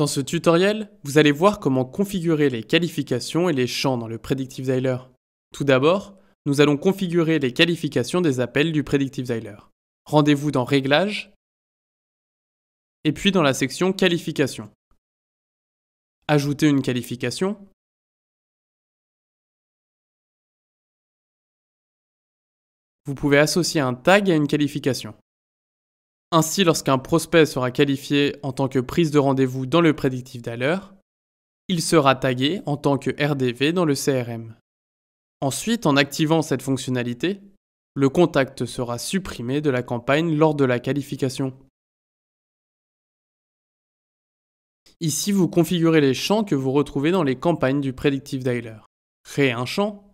Dans ce tutoriel, vous allez voir comment configurer les qualifications et les champs dans le Predictive Dialer. Tout d'abord, nous allons configurer les qualifications des appels du Predictive Dialer. Rendez-vous dans Réglages, et puis dans la section Qualifications. Ajoutez une qualification. Vous pouvez associer un tag à une qualification. Ainsi, lorsqu'un prospect sera qualifié en tant que prise de rendez-vous dans le Predictive Dialer, il sera tagué en tant que RDV dans le CRM. Ensuite, en activant cette fonctionnalité, le contact sera supprimé de la campagne lors de la qualification. Ici, vous configurez les champs que vous retrouvez dans les campagnes du Predictive Dialer. Créez un champ.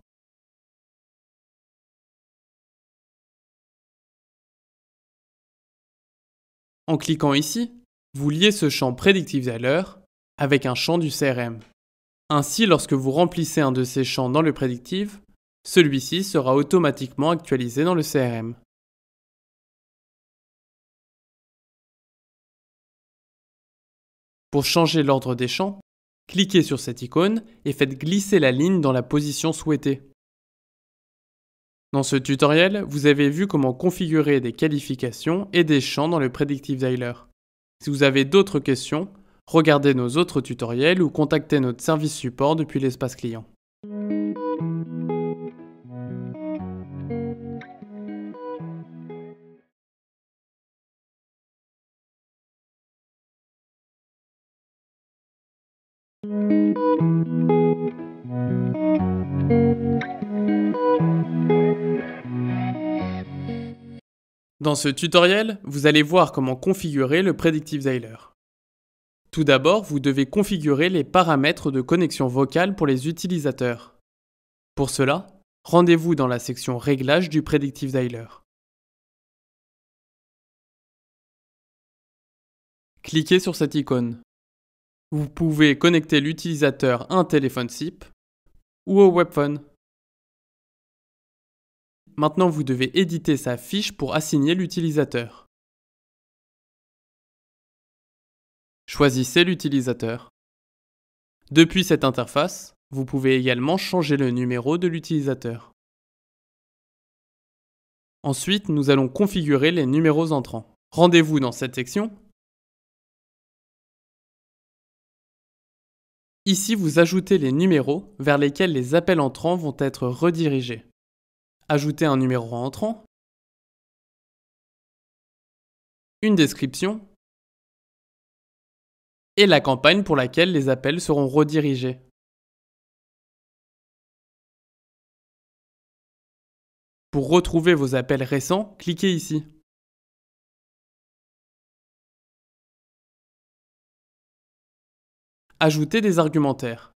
En cliquant ici, vous liez ce champ Predictive Dialer avec un champ du CRM. Ainsi, lorsque vous remplissez un de ces champs dans le Predictive, celui-ci sera automatiquement actualisé dans le CRM. Pour changer l'ordre des champs, cliquez sur cette icône et faites glisser la ligne dans la position souhaitée. Dans ce tutoriel, vous avez vu comment configurer des qualifications et des champs dans le Predictive Dialer. Si vous avez d'autres questions, regardez nos autres tutoriels ou contactez notre service support depuis l'espace client. Dans ce tutoriel, vous allez voir comment configurer le Predictive Dialer. Tout d'abord, vous devez configurer les paramètres de connexion vocale pour les utilisateurs. Pour cela, rendez-vous dans la section Réglages du Predictive Dialer. Cliquez sur cette icône. Vous pouvez connecter l'utilisateur à un téléphone SIP ou au webphone. Maintenant, vous devez éditer sa fiche pour assigner l'utilisateur. Choisissez l'utilisateur. Depuis cette interface, vous pouvez également changer le numéro de l'utilisateur. Ensuite, nous allons configurer les numéros entrants. Rendez-vous dans cette section. Ici, vous ajoutez les numéros vers lesquels les appels entrants vont être redirigés. Ajoutez un numéro entrant, une description et la campagne pour laquelle les appels seront redirigés. Pour retrouver vos appels récents, cliquez ici. Ajoutez des argumentaires.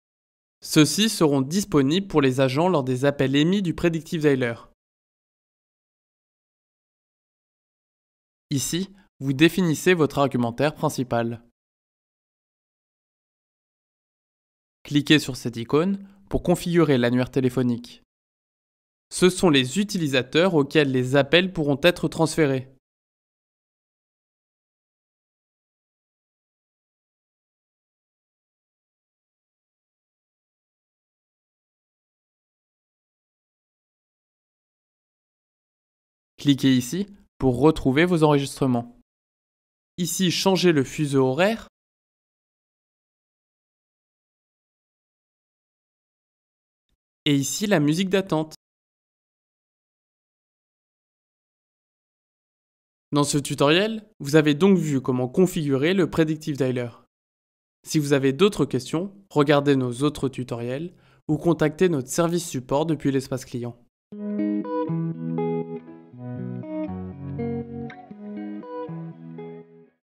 Ceux-ci seront disponibles pour les agents lors des appels émis du Predictive Dialer. Ici, vous définissez votre argumentaire principal. Cliquez sur cette icône pour configurer l'annuaire téléphonique. Ce sont les utilisateurs auxquels les appels pourront être transférés. Cliquez ici pour retrouver vos enregistrements. Ici, changez le fuseau horaire. Et ici, la musique d'attente. Dans ce tutoriel, vous avez donc vu comment configurer le Predictive Dialer. Si vous avez d'autres questions, regardez nos autres tutoriels ou contactez notre service support depuis l'espace client.